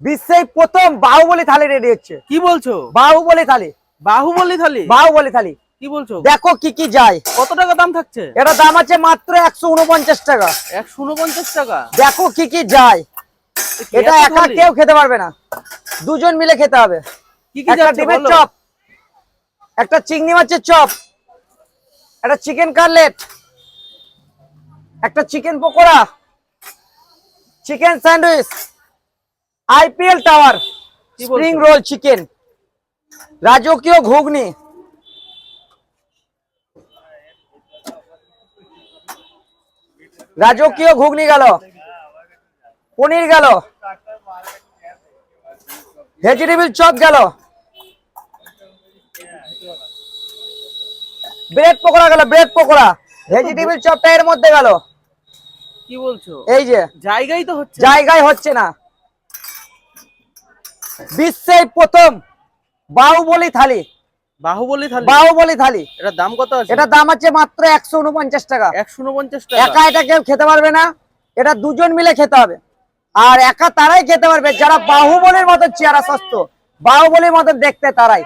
বিশ্বের প্রথম বাহুবলী থালি রেডি হচ্ছে। কি বলছো? বাহুবলী থালি, বাহুবলী থালি, বাহুবলী থালি। কি বলছো? দেখো কি কি যায়। কত টাকা দাম থাকছে? এটা দাম আছে মাত্র 149 টাকা। 149 টাকা। দেখো কি কি যায়। এটা একা কেউ খেতে পারবে না, দুজন মিলে খেতে হবে। কি কি একটা যাচ্ছে ডিমের বলো? চপ, একটা চিংড়ি মাছের চপ, একটা চিকেন কাটলেট, একটা chicken pakora, chicken sandwich, IPL tower, কি স্প্রিং বলছো? রোল চিকেন, রাজকীয় ঘুগনি, রাজকীয় ঘুগনি গেল, পনির গেল, ভেজিটেবিল চপ গেল, ব্রেড পকোড়া গেল, ব্রেড পকোড়া, ভেজিটেবিল চপটা এর মধ্যে গেল। কি বলছো? এই যে জায়গায় তো হচ্ছে, জায়গায় হচ্ছে না। বিশ্বের প্রথম বাহুবলী থালি, বাহুবলী থালি। বাহুবলী থালি। এটার দাম কত আছে? এটা দাম আছে মাত্র 149 টাকা। 149 টাকা। একা এটা কেউ খেতে পারবে না, এটা দুজন মিলে খেতে হবে। আর একা তারাই খেতে পারবে যারা বাহুবলীর মতন চেহারা, স্বাস্থ্য বাহুবলীর মতন দেখতে, তারাই।